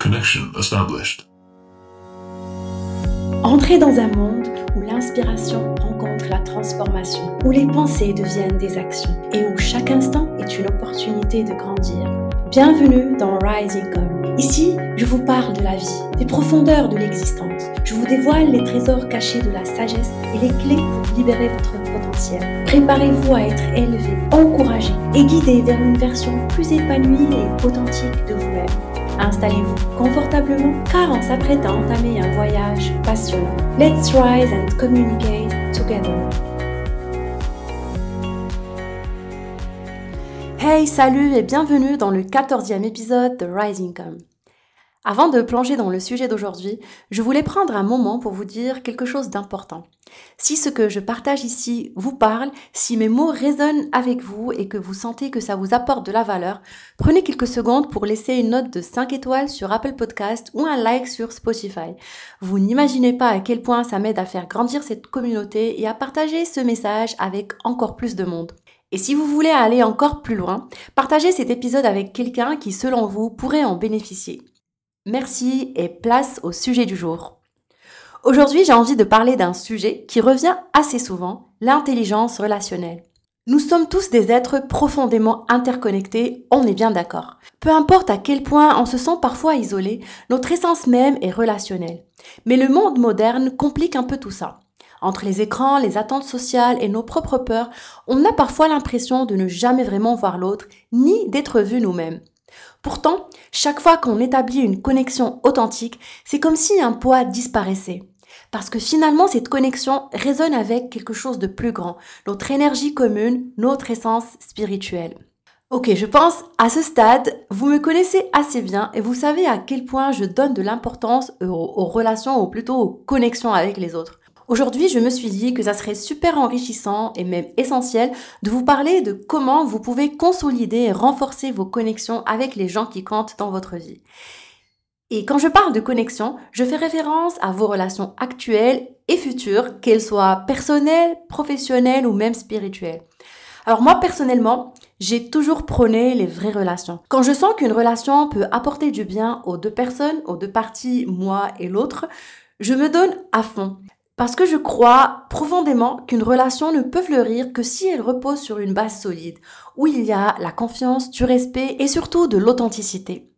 connection established. Entrez dans un monde où l'inspiration rencontre la transformation, où les pensées deviennent des actions et où chaque instant est une opportunité de grandir. Bienvenue dans Rising Come. Ici, je vous parle de la vie, des profondeurs de l'existence. Je vous dévoile les trésors cachés de la sagesse et les clés pour libérer votre potentiel. Préparez-vous à être élevé, encouragé et guidé vers une version plus épanouie et authentique de vous-même. Installez-vous confortablement car on s'apprête à entamer un voyage passionnant. Let's rise and communicate together. Hey, salut et bienvenue dans le 14e épisode de Rising Come. Avant de plonger dans le sujet d'aujourd'hui, je voulais prendre un moment pour vous dire quelque chose d'important. Si ce que je partage ici vous parle, si mes mots résonnent avec vous et que vous sentez que ça vous apporte de la valeur, prenez quelques secondes pour laisser une note de 5 étoiles sur Apple Podcast ou un like sur Spotify. Vous n'imaginez pas à quel point ça m'aide à faire grandir cette communauté et à partager ce message avec encore plus de monde. Et si vous voulez aller encore plus loin, partagez cet épisode avec quelqu'un qui, selon vous, pourrait en bénéficier. Merci et place au sujet du jour. Aujourd'hui, j'ai envie de parler d'un sujet qui revient assez souvent, l'intelligence relationnelle. Nous sommes tous des êtres profondément interconnectés, on est bien d'accord. Peu importe à quel point on se sent parfois isolé, notre essence même est relationnelle. Mais le monde moderne complique un peu tout ça. Entre les écrans, les attentes sociales et nos propres peurs, on a parfois l'impression de ne jamais vraiment voir l'autre, ni d'être vu nous-mêmes. Pourtant, chaque fois qu'on établit une connexion authentique, c'est comme si un poids disparaissait. Parce que finalement, cette connexion résonne avec quelque chose de plus grand, notre énergie commune, notre essence spirituelle. Ok, je pense, à ce stade, vous me connaissez assez bien et vous savez à quel point je donne de l'importance aux relations, ou plutôt aux connexions avec les autres. Aujourd'hui, je me suis dit que ça serait super enrichissant et même essentiel de vous parler de comment vous pouvez consolider et renforcer vos connexions avec les gens qui comptent dans votre vie. Et quand je parle de connexion, je fais référence à vos relations actuelles et futures, qu'elles soient personnelles, professionnelles ou même spirituelles. Alors moi, personnellement, j'ai toujours prôné les vraies relations. Quand je sens qu'une relation peut apporter du bien aux deux personnes, aux deux parties, moi et l'autre, je me donne à fond. Parce que je crois profondément qu'une relation ne peut fleurir que si elle repose sur une base solide, où il y a la confiance, du respect et surtout de l'authenticité.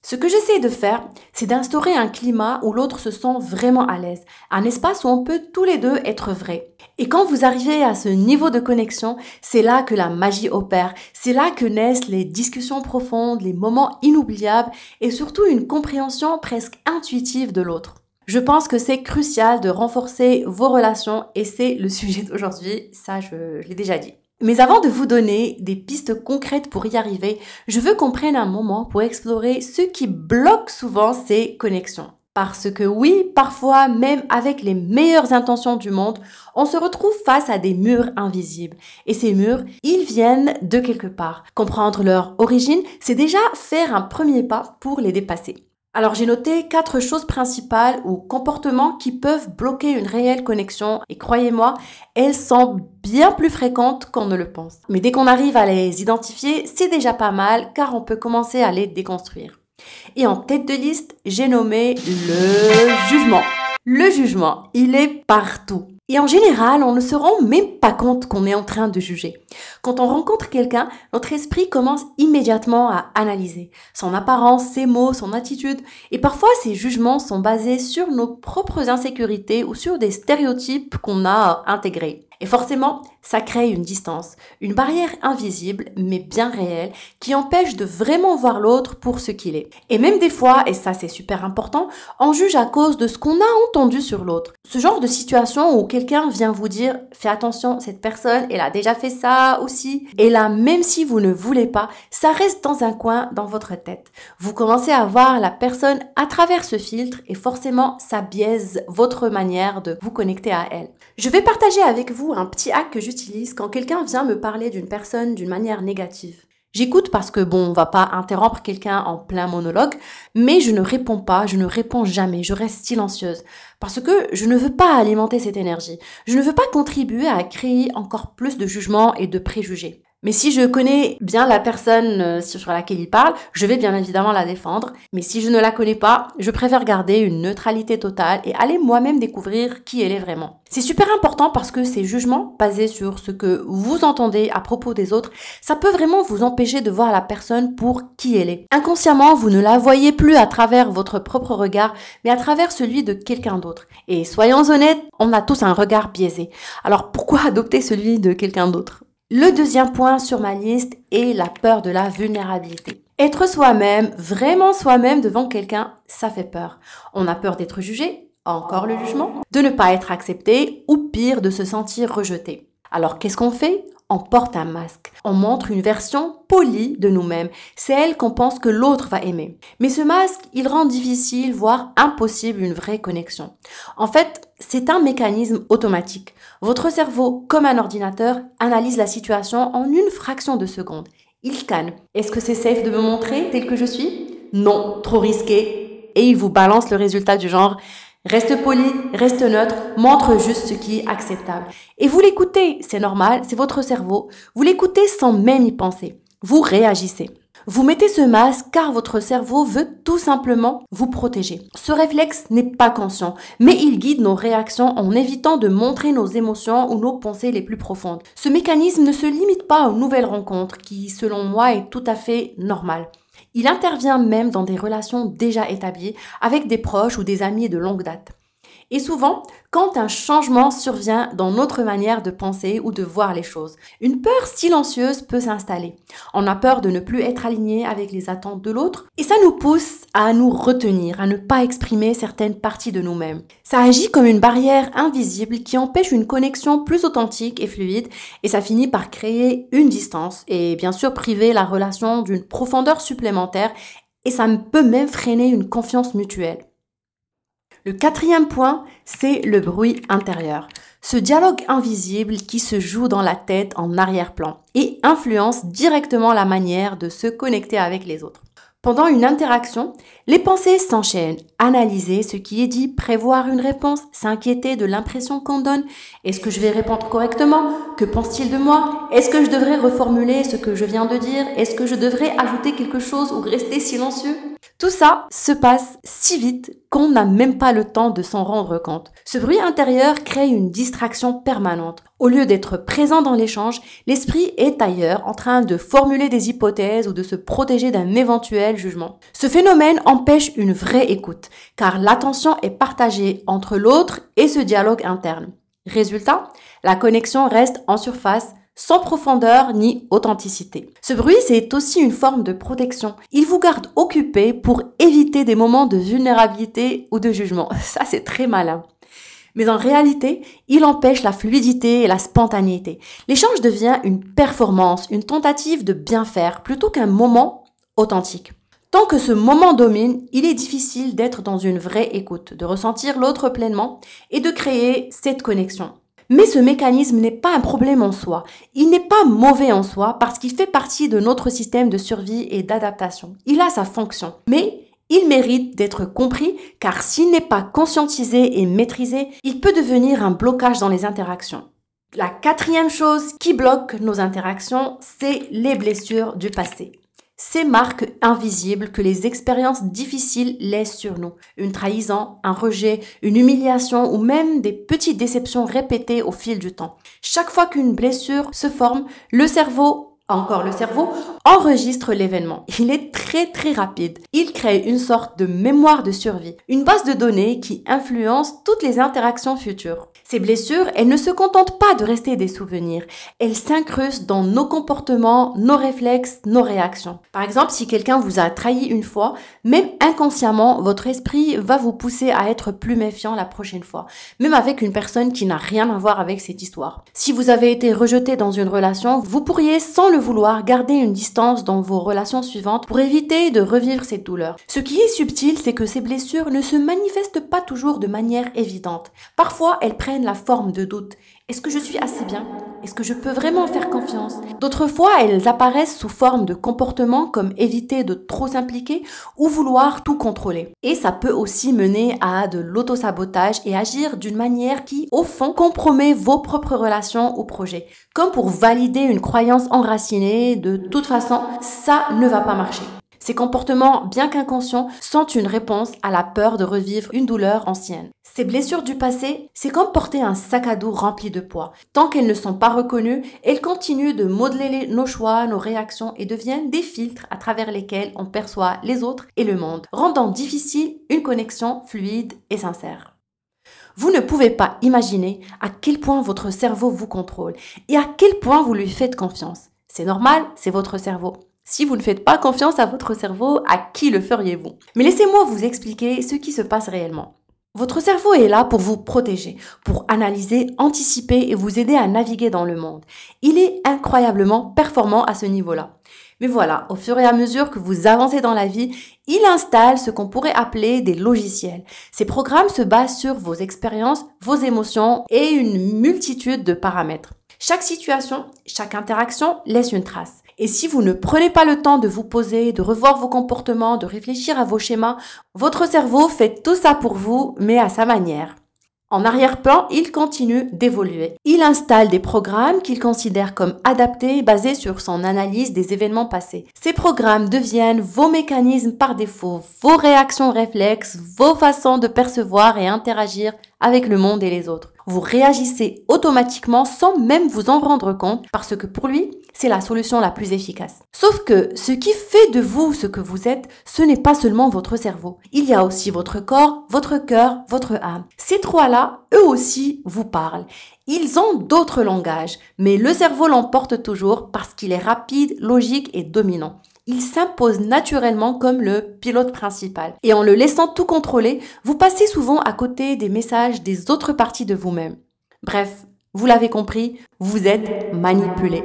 Ce que j'essaie de faire, c'est d'instaurer un climat où l'autre se sent vraiment à l'aise, un espace où on peut tous les deux être vrais. Et quand vous arrivez à ce niveau de connexion, c'est là que la magie opère, c'est là que naissent les discussions profondes, les moments inoubliables et surtout une compréhension presque intuitive de l'autre. Je pense que c'est crucial de renforcer vos relations et c'est le sujet d'aujourd'hui, ça je l'ai déjà dit. Mais avant de vous donner des pistes concrètes pour y arriver, je veux qu'on prenne un moment pour explorer ce qui bloque souvent ces connexions. Parce que oui, parfois, même avec les meilleures intentions du monde, on se retrouve face à des murs invisibles. Et ces murs, ils viennent de quelque part. Comprendre leur origine, c'est déjà faire un premier pas pour les dépasser. Alors j'ai noté 4 choses principales ou comportements qui peuvent bloquer une réelle connexion et croyez-moi, elles sont bien plus fréquentes qu'on ne le pense. Mais dès qu'on arrive à les identifier, c'est déjà pas mal car on peut commencer à les déconstruire. Et en tête de liste, j'ai nommé le jugement. Le jugement, il est partout. Et en général, on ne se rend même pas compte qu'on est en train de juger. Quand on rencontre quelqu'un, notre esprit commence immédiatement à analyser son apparence, ses mots, son attitude. Et parfois, ces jugements sont basés sur nos propres insécurités ou sur des stéréotypes qu'on a intégrés. Et forcément, ça crée une distance, une barrière invisible mais bien réelle qui empêche de vraiment voir l'autre pour ce qu'il est. Et même des fois, et ça c'est super important, on juge à cause de ce qu'on a entendu sur l'autre. Ce genre de situation où quelqu'un vient vous dire « fais attention, cette personne, elle a déjà fait ça aussi ». Et là, même si vous ne voulez pas, ça reste dans un coin dans votre tête. Vous commencez à voir la personne à travers ce filtre et forcément, ça biaise votre manière de vous connecter à elle. Je vais partager avec vous un petit hack que j'utilise quand quelqu'un vient me parler d'une personne d'une manière négative. J'écoute parce que on va pas interrompre quelqu'un en plein monologue, mais je ne réponds pas, je ne réponds jamais, je reste silencieuse. Parce que je ne veux pas alimenter cette énergie. Je ne veux pas contribuer à créer encore plus de jugements et de préjugés. Mais si je connais bien la personne sur laquelle il parle, je vais bien évidemment la défendre. Mais si je ne la connais pas, je préfère garder une neutralité totale et aller moi-même découvrir qui elle est vraiment. C'est super important parce que ces jugements basés sur ce que vous entendez à propos des autres, ça peut vraiment vous empêcher de voir la personne pour qui elle est. Inconsciemment, vous ne la voyez plus à travers votre propre regard, mais à travers celui de quelqu'un d'autre. Et soyons honnêtes, on a tous un regard biaisé. Alors pourquoi adopter celui de quelqu'un d'autre ? Le deuxième point sur ma liste est la peur de la vulnérabilité. Être soi-même, vraiment soi-même devant quelqu'un, ça fait peur. On a peur d'être jugé, encore le jugement, de ne pas être accepté ou pire de se sentir rejeté. Alors qu'est-ce qu'on fait ? On porte un masque. On montre une version polie de nous-mêmes, celle qu'on pense que l'autre va aimer. Mais ce masque, il rend difficile, voire impossible une vraie connexion. En fait, c'est un mécanisme automatique. Votre cerveau, comme un ordinateur, analyse la situation en une fraction de seconde. Il scanne. Est-ce que c'est safe de me montrer tel que je suis ? Non, trop risqué. Et il vous balance le résultat du genre « Reste poli, reste neutre, montre juste ce qui est acceptable. » Et vous l'écoutez, c'est normal, c'est votre cerveau. Vous l'écoutez sans même y penser. Vous réagissez. Vous mettez ce masque car votre cerveau veut tout simplement vous protéger. Ce réflexe n'est pas conscient, mais il guide nos réactions en évitant de montrer nos émotions ou nos pensées les plus profondes. Ce mécanisme ne se limite pas aux nouvelles rencontres, qui, selon moi, est tout à fait normal. Il intervient même dans des relations déjà établies avec des proches ou des amis de longue date. Et souvent, quand un changement survient dans notre manière de penser ou de voir les choses, une peur silencieuse peut s'installer. On a peur de ne plus être aligné avec les attentes de l'autre et ça nous pousse à nous retenir, à ne pas exprimer certaines parties de nous-mêmes. Ça agit comme une barrière invisible qui empêche une connexion plus authentique et fluide et ça finit par créer une distance et bien sûr priver la relation d'une profondeur supplémentaire et ça peut même freiner une confiance mutuelle. Le quatrième point, c'est le bruit intérieur. Ce dialogue invisible qui se joue dans la tête en arrière-plan et influence directement la manière de se connecter avec les autres. Pendant une interaction, les pensées s'enchaînent. Analyser ce qui est dit, prévoir une réponse, s'inquiéter de l'impression qu'on donne. Est-ce que je vais répondre correctement ? Que pense-t-il de moi ? Est-ce que je devrais reformuler ce que je viens de dire ? Est-ce que je devrais ajouter quelque chose ou rester silencieux ? Tout ça se passe si vite qu'on n'a même pas le temps de s'en rendre compte. Ce bruit intérieur crée une distraction permanente. Au lieu d'être présent dans l'échange, l'esprit est ailleurs en train de formuler des hypothèses ou de se protéger d'un éventuel jugement. Ce phénomène empêche une vraie écoute, car l'attention est partagée entre l'autre et ce dialogue interne. Résultat, la connexion reste en surface, sans profondeur ni authenticité. Ce bruit, c'est aussi une forme de protection. Il vous garde occupé pour éviter des moments de vulnérabilité ou de jugement. Ça, c'est très malin. Mais en réalité, il empêche la fluidité et la spontanéité. L'échange devient une performance, une tentative de bien faire, plutôt qu'un moment authentique. Tant que ce moment domine, il est difficile d'être dans une vraie écoute, de ressentir l'autre pleinement et de créer cette connexion. Mais ce mécanisme n'est pas un problème en soi. Il n'est pas mauvais en soi parce qu'il fait partie de notre système de survie et d'adaptation. Il a sa fonction. Mais il mérite d'être compris car s'il n'est pas conscientisé et maîtrisé, il peut devenir un blocage dans les interactions. La quatrième chose qui bloque nos interactions, c'est les blessures du passé. Ces marques invisibles que les expériences difficiles laissent sur nous. Une trahison, un rejet, une humiliation ou même des petites déceptions répétées au fil du temps. Chaque fois qu'une blessure se forme, le cerveau enregistre l'événement. Il est très rapide. Il crée une sorte de mémoire de survie, une base de données qui influence toutes les interactions futures. Ces blessures, elles ne se contentent pas de rester des souvenirs. Elles s'incrustent dans nos comportements, nos réflexes, nos réactions. Par exemple, si quelqu'un vous a trahi une fois, même inconsciemment, votre esprit va vous pousser à être plus méfiant la prochaine fois, même avec une personne qui n'a rien à voir avec cette histoire. Si vous avez été rejeté dans une relation, vous pourriez, sans le vouloir, garder une distance dans vos relations suivantes pour éviter de revivre cette douleur. Ce qui est subtil, c'est que ces blessures ne se manifestent pas toujours de manière évidente. Parfois, elles prennent la forme de doute. Est-ce que je suis assez bien ? Est-ce que je peux vraiment faire confiance? D'autres fois, elles apparaissent sous forme de comportements comme éviter de trop s'impliquer ou vouloir tout contrôler. Et ça peut aussi mener à de l'autosabotage et agir d'une manière qui, au fond, compromet vos propres relations ou projets. Comme pour valider une croyance enracinée, de toute façon, ça ne va pas marcher. Ces comportements, bien qu'inconscients, sont une réponse à la peur de revivre une douleur ancienne. Ces blessures du passé, c'est comme porter un sac à dos rempli de poids. Tant qu'elles ne sont pas reconnues, elles continuent de modeler nos choix, nos réactions et deviennent des filtres à travers lesquels on perçoit les autres et le monde, rendant difficile une connexion fluide et sincère. Vous ne pouvez pas imaginer à quel point votre cerveau vous contrôle et à quel point vous lui faites confiance. C'est normal, c'est votre cerveau. Si vous ne faites pas confiance à votre cerveau, à qui le feriez-vous? Mais laissez-moi vous expliquer ce qui se passe réellement. Votre cerveau est là pour vous protéger, pour analyser, anticiper et vous aider à naviguer dans le monde. Il est incroyablement performant à ce niveau-là. Mais voilà, au fur et à mesure que vous avancez dans la vie, il installe ce qu'on pourrait appeler des logiciels. Ces programmes se basent sur vos expériences, vos émotions et une multitude de paramètres. Chaque situation, chaque interaction laisse une trace. Et si vous ne prenez pas le temps de vous poser, de revoir vos comportements, de réfléchir à vos schémas, votre cerveau fait tout ça pour vous, mais à sa manière. En arrière-plan, il continue d'évoluer. Il installe des programmes qu'il considère comme adaptés, basés sur son analyse des événements passés. Ces programmes deviennent vos mécanismes par défaut, vos réactions réflexes, vos façons de percevoir et interagir avec le monde et les autres. Vous réagissez automatiquement sans même vous en rendre compte parce que pour lui, c'est la solution la plus efficace. Sauf que ce qui fait de vous ce que vous êtes, ce n'est pas seulement votre cerveau. Il y a aussi votre corps, votre cœur, votre âme. Ces trois-là, eux aussi, vous parlent. Ils ont d'autres langages, mais le cerveau l'emporte toujours parce qu'il est rapide, logique et dominant. Il s'impose naturellement comme le pilote principal. Et en le laissant tout contrôler, vous passez souvent à côté des messages des autres parties de vous-même. Bref, vous l'avez compris, vous êtes manipulé.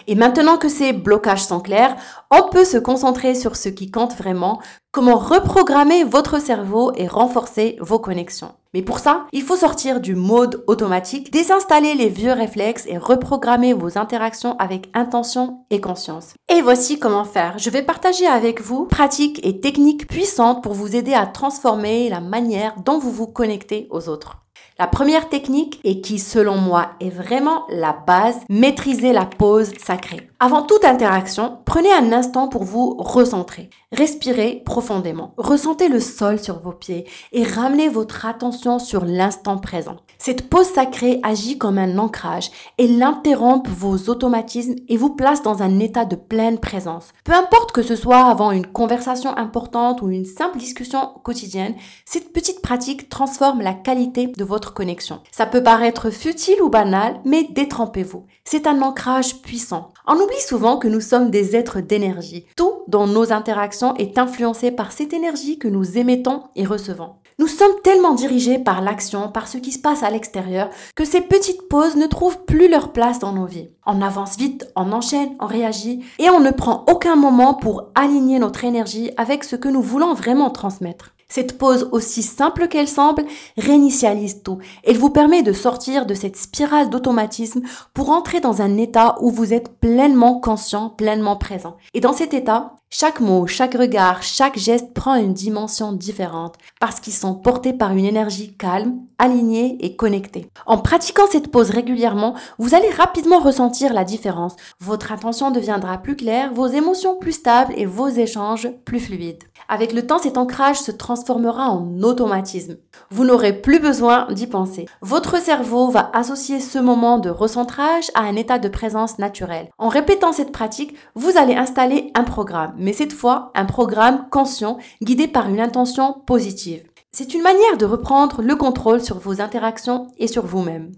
Et maintenant que ces blocages sont clairs, on peut se concentrer sur ce qui compte vraiment, comment reprogrammer votre cerveau et renforcer vos connexions. Mais pour ça, il faut sortir du mode automatique, désinstaller les vieux réflexes et reprogrammer vos interactions avec intention et conscience. Et voici comment faire. Je vais partager avec vous pratiques et techniques puissantes pour vous aider à transformer la manière dont vous vous connectez aux autres. La première technique, et qui selon moi est vraiment la base, maîtriser la pause sacrée. Avant toute interaction, prenez un instant pour vous recentrer. Respirez profondément. Ressentez le sol sur vos pieds et ramenez votre attention sur l'instant présent. Cette pause sacrée agit comme un ancrage. Elle interrompt vos automatismes et vous place dans un état de pleine présence. Peu importe que ce soit avant une conversation importante ou une simple discussion quotidienne, cette petite pratique transforme la qualité de votre connexion. Ça peut paraître futile ou banal, mais détrempez-vous. C'est un ancrage puissant. On oublie souvent que nous sommes des êtres d'énergie. Tout dans nos interactions est influencé par cette énergie que nous émettons et recevons. Nous sommes tellement dirigés par l'action, par ce qui se passe à l'extérieur, que ces petites pauses ne trouvent plus leur place dans nos vies. On avance vite, on enchaîne, on réagit et on ne prend aucun moment pour aligner notre énergie avec ce que nous voulons vraiment transmettre. Cette pause, aussi simple qu'elle semble, réinitialise tout. Elle vous permet de sortir de cette spirale d'automatisme pour entrer dans un état où vous êtes pleinement conscient, pleinement présent. Et dans cet état, chaque mot, chaque regard, chaque geste prend une dimension différente parce qu'ils sont portés par une énergie calme, alignée et connectée. En pratiquant cette pause régulièrement, vous allez rapidement ressentir la différence. Votre attention deviendra plus claire, vos émotions plus stables et vos échanges plus fluides. Avec le temps, cet ancrage se transformera en automatisme. Vous n'aurez plus besoin d'y penser. Votre cerveau va associer ce moment de recentrage à un état de présence naturel. En répétant cette pratique, vous allez installer un programme, mais cette fois, un programme conscient, guidé par une intention positive. C'est une manière de reprendre le contrôle sur vos interactions et sur vous-même.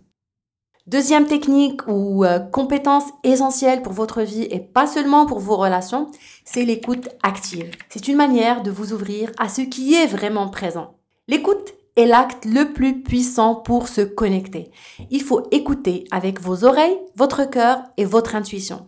Deuxième technique ou compétence essentielle pour votre vie et pas seulement pour vos relations, c'est l'écoute active. C'est une manière de vous ouvrir à ce qui est vraiment présent. L'écoute est l'acte le plus puissant pour se connecter. Il faut écouter avec vos oreilles, votre cœur et votre intuition.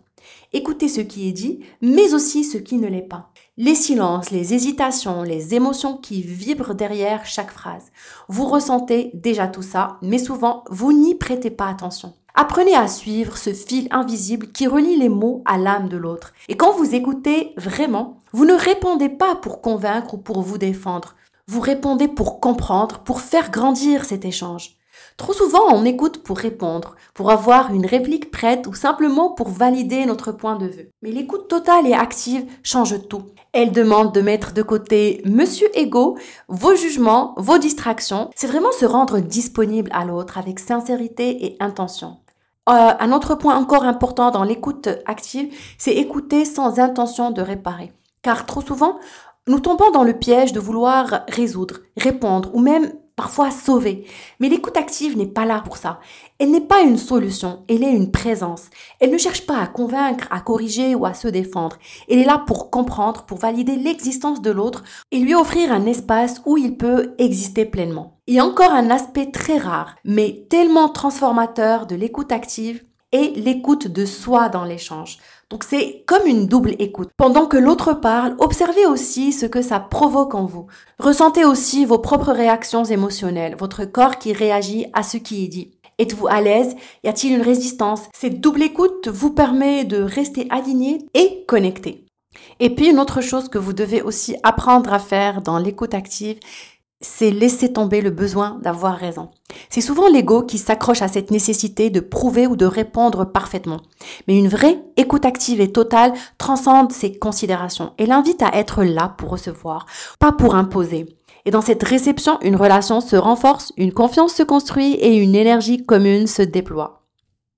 Écoutez ce qui est dit, mais aussi ce qui ne l'est pas. Les silences, les hésitations, les émotions qui vibrent derrière chaque phrase. Vous ressentez déjà tout ça, mais souvent, vous n'y prêtez pas attention. Apprenez à suivre ce fil invisible qui relie les mots à l'âme de l'autre. Et quand vous écoutez vraiment, vous ne répondez pas pour convaincre ou pour vous défendre. Vous répondez pour comprendre, pour faire grandir cet échange. Trop souvent, on écoute pour répondre, pour avoir une réplique prête ou simplement pour valider notre point de vue. Mais l'écoute totale et active change tout. Elle demande de mettre de côté Monsieur Ego, vos jugements, vos distractions. C'est vraiment se rendre disponible à l'autre avec sincérité et intention. Un autre point encore important dans l'écoute active, c'est écouter sans intention de réparer. Car trop souvent, nous tombons dans le piège de vouloir résoudre, répondre ou même parfois sauver. Mais l'écoute active n'est pas là pour ça. Elle n'est pas une solution, elle est une présence. Elle ne cherche pas à convaincre, à corriger ou à se défendre. Elle est là pour comprendre, pour valider l'existence de l'autre et lui offrir un espace où il peut exister pleinement. Et encore un aspect très rare, mais tellement transformateur de l'écoute active est l'écoute de soi dans l'échange. Donc c'est comme une double écoute. Pendant que l'autre parle, observez aussi ce que ça provoque en vous. Ressentez aussi vos propres réactions émotionnelles, votre corps qui réagit à ce qui est dit. Êtes-vous à l'aise? Y a-t-il une résistance? Cette double écoute vous permet de rester aligné et connecté. Et puis une autre chose que vous devez aussi apprendre à faire dans l'écoute active, c'est laisser tomber le besoin d'avoir raison. C'est souvent l'ego qui s'accroche à cette nécessité de prouver ou de répondre parfaitement. Mais une vraie écoute active et totale transcende ces considérations. Elle invite à être là pour recevoir, pas pour imposer. Et dans cette réception, une relation se renforce, une confiance se construit et une énergie commune se déploie.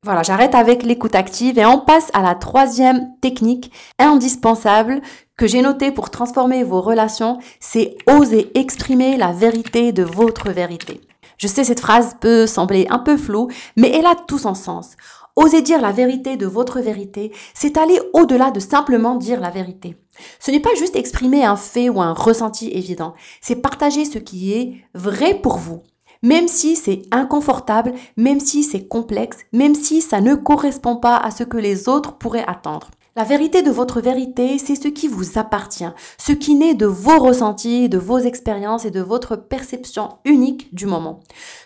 Voilà, j'arrête avec l'écoute active et on passe à la troisième technique indispensable que j'ai notée pour transformer vos relations, c'est oser exprimer la vérité de votre vérité. Je sais, cette phrase peut sembler un peu floue, mais elle a tout son sens. Oser dire la vérité de votre vérité, c'est aller au-delà de simplement dire la vérité. Ce n'est pas juste exprimer un fait ou un ressenti évident, c'est partager ce qui est vrai pour vous. Même si c'est inconfortable, même si c'est complexe, même si ça ne correspond pas à ce que les autres pourraient attendre. La vérité de votre vérité, c'est ce qui vous appartient, ce qui naît de vos ressentis, de vos expériences et de votre perception unique du moment.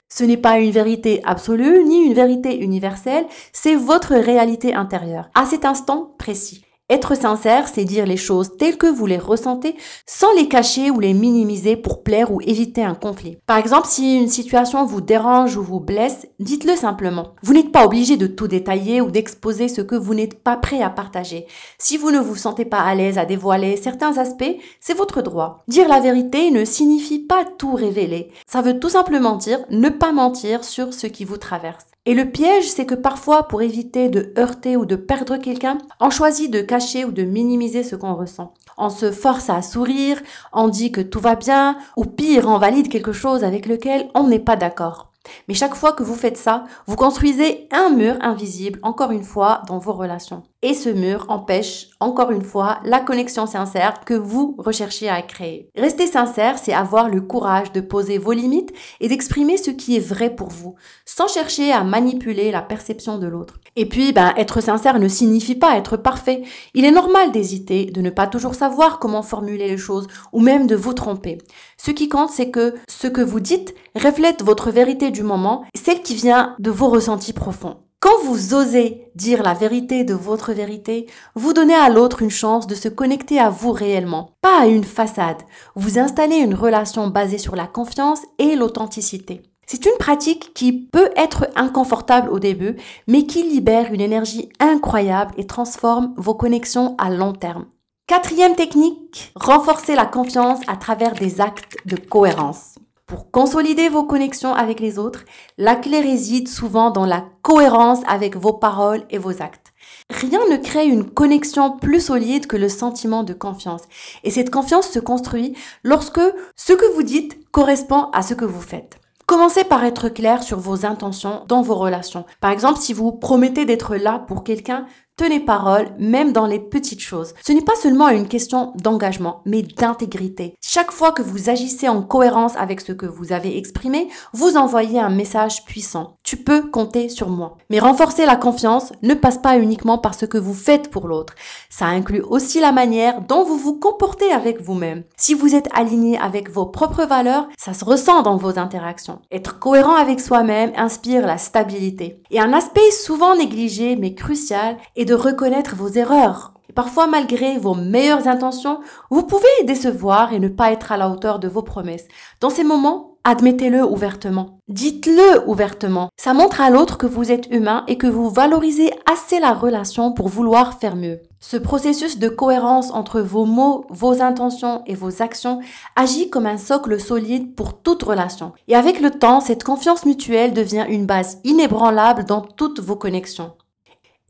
Ce n'est pas une vérité absolue ni une vérité universelle, c'est votre réalité intérieure, à cet instant précis. Être sincère, c'est dire les choses telles que vous les ressentez sans les cacher ou les minimiser pour plaire ou éviter un conflit. Par exemple, si une situation vous dérange ou vous blesse, dites-le simplement. Vous n'êtes pas obligé de tout détailler ou d'exposer ce que vous n'êtes pas prêt à partager. Si vous ne vous sentez pas à l'aise à dévoiler certains aspects, c'est votre droit. Dire la vérité ne signifie pas tout révéler. Ça veut tout simplement dire ne pas mentir sur ce qui vous traverse. Et le piège, c'est que parfois, pour éviter de heurter ou de perdre quelqu'un, on choisit de cacher ou de minimiser ce qu'on ressent. On se force à sourire, on dit que tout va bien, ou pire, on valide quelque chose avec lequel on n'est pas d'accord. Mais chaque fois que vous faites ça, vous construisez un mur invisible, encore une fois, dans vos relations. Et ce mur empêche, encore une fois, la connexion sincère que vous recherchez à créer. Rester sincère, c'est avoir le courage de poser vos limites et d'exprimer ce qui est vrai pour vous, sans chercher à manipuler la perception de l'autre. Et puis, être sincère ne signifie pas être parfait. Il est normal d'hésiter, de ne pas toujours savoir comment formuler les choses, ou même de vous tromper. Ce qui compte, c'est que ce que vous dites reflète votre vérité du moment, celle qui vient de vos ressentis profonds. Quand vous osez dire la vérité de votre vérité, vous donnez à l'autre une chance de se connecter à vous réellement, pas à une façade. Vous installez une relation basée sur la confiance et l'authenticité. C'est une pratique qui peut être inconfortable au début, mais qui libère une énergie incroyable et transforme vos connexions à long terme. Quatrième technique, renforcer la confiance à travers des actes de cohérence. Pour consolider vos connexions avec les autres, la clé réside souvent dans la cohérence avec vos paroles et vos actes. Rien ne crée une connexion plus solide que le sentiment de confiance. Et cette confiance se construit lorsque ce que vous dites correspond à ce que vous faites. Commencez par être clair sur vos intentions dans vos relations. Par exemple, si vous promettez d'être là pour quelqu'un, tenez parole, même dans les petites choses. Ce n'est pas seulement une question d'engagement, mais d'intégrité. Chaque fois que vous agissez en cohérence avec ce que vous avez exprimé, vous envoyez un message puissant. Tu peux compter sur moi. Mais renforcer la confiance ne passe pas uniquement par ce que vous faites pour l'autre. Ça inclut aussi la manière dont vous vous comportez avec vous-même. Si vous êtes aligné avec vos propres valeurs, ça se ressent dans vos interactions. Être cohérent avec soi-même inspire la stabilité. Et un aspect souvent négligé mais crucial est de reconnaître vos erreurs. Et parfois, malgré vos meilleures intentions, vous pouvez décevoir et ne pas être à la hauteur de vos promesses. Dans ces moments, admettez-le ouvertement. Dites-le ouvertement. Ça montre à l'autre que vous êtes humain et que vous valorisez assez la relation pour vouloir faire mieux. Ce processus de cohérence entre vos mots, vos intentions et vos actions agit comme un socle solide pour toute relation. Et avec le temps, cette confiance mutuelle devient une base inébranlable dans toutes vos connexions.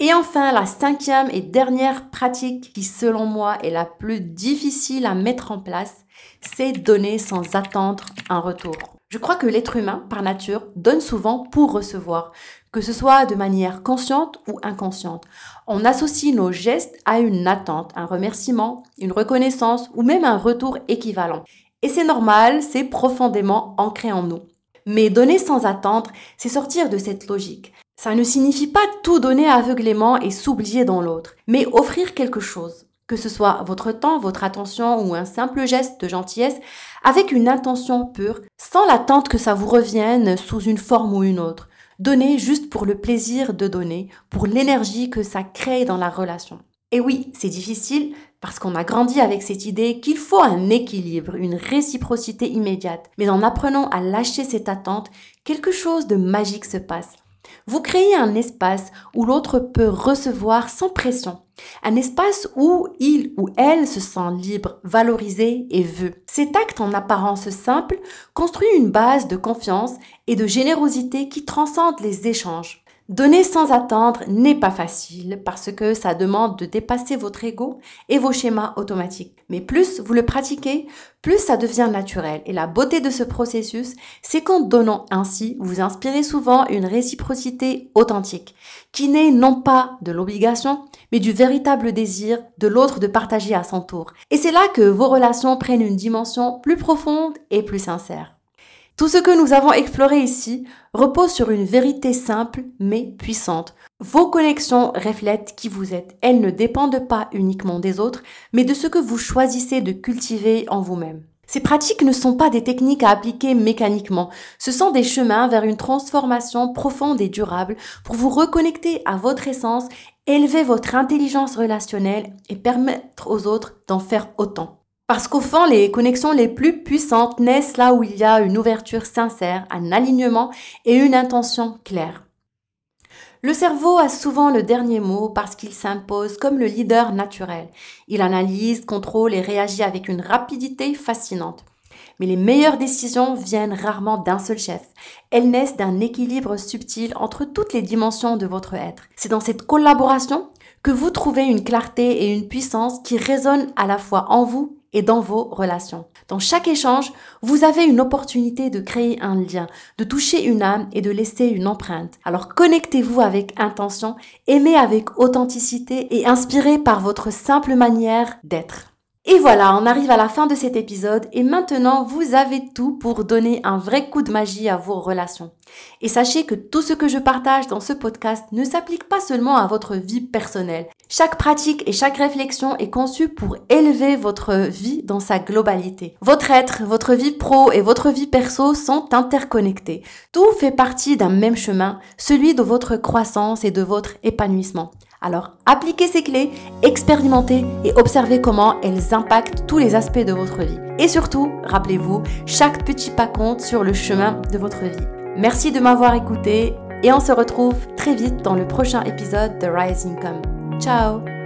Et enfin, la 5e et dernière pratique qui, selon moi, est la plus difficile à mettre en place, c'est donner sans attendre un retour. Je crois que l'être humain, par nature, donne souvent pour recevoir, que ce soit de manière consciente ou inconsciente. On associe nos gestes à une attente, un remerciement, une reconnaissance ou même un retour équivalent. Et c'est normal, c'est profondément ancré en nous. Mais donner sans attendre, c'est sortir de cette logique. Ça ne signifie pas tout donner aveuglément et s'oublier dans l'autre, mais offrir quelque chose, que ce soit votre temps, votre attention ou un simple geste de gentillesse, avec une intention pure, sans l'attente que ça vous revienne sous une forme ou une autre. Donnez juste pour le plaisir de donner, pour l'énergie que ça crée dans la relation. Et oui, c'est difficile parce qu'on a grandi avec cette idée qu'il faut un équilibre, une réciprocité immédiate. Mais en apprenant à lâcher cette attente, quelque chose de magique se passe. Vous créez un espace où l'autre peut recevoir sans pression. Un espace où il ou elle se sent libre, valorisé et vu. Cet acte en apparence simple construit une base de confiance et de générosité qui transcende les échanges. Donner sans attendre n'est pas facile parce que ça demande de dépasser votre ego et vos schémas automatiques. Mais plus vous le pratiquez, plus ça devient naturel. Et la beauté de ce processus, c'est qu'en donnant ainsi, vous inspirez souvent une réciprocité authentique qui naît non pas de l'obligation, mais du véritable désir de l'autre de partager à son tour. Et c'est là que vos relations prennent une dimension plus profonde et plus sincère. Tout ce que nous avons exploré ici repose sur une vérité simple mais puissante. Vos connexions reflètent qui vous êtes. Elles ne dépendent pas uniquement des autres, mais de ce que vous choisissez de cultiver en vous-même. Ces pratiques ne sont pas des techniques à appliquer mécaniquement. Ce sont des chemins vers une transformation profonde et durable pour vous reconnecter à votre essence, élever votre intelligence relationnelle et permettre aux autres d'en faire autant. Parce qu'au fond, les connexions les plus puissantes naissent là où il y a une ouverture sincère, un alignement et une intention claire. Le cerveau a souvent le dernier mot parce qu'il s'impose comme le leader naturel. Il analyse, contrôle et réagit avec une rapidité fascinante. Mais les meilleures décisions viennent rarement d'un seul chef. Elles naissent d'un équilibre subtil entre toutes les dimensions de votre être. C'est dans cette collaboration que vous trouvez une clarté et une puissance qui résonnent à la fois en vous et dans vos relations. Dans chaque échange, vous avez une opportunité de créer un lien, de toucher une âme et de laisser une empreinte. Alors connectez-vous avec intention, aimez avec authenticité et inspirez par votre simple manière d'être. Et voilà, on arrive à la fin de cet épisode et maintenant vous avez tout pour donner un vrai coup de magie à vos relations. Et sachez que tout ce que je partage dans ce podcast ne s'applique pas seulement à votre vie personnelle. Chaque pratique et chaque réflexion est conçue pour élever votre vie dans sa globalité. Votre être, votre vie pro et votre vie perso sont interconnectés. Tout fait partie d'un même chemin, celui de votre croissance et de votre épanouissement. Alors, appliquez ces clés, expérimentez et observez comment elles impactent tous les aspects de votre vie. Et surtout, rappelez-vous, chaque petit pas compte sur le chemin de votre vie. Merci de m'avoir écouté et on se retrouve très vite dans le prochain épisode de Rise Income. Ciao!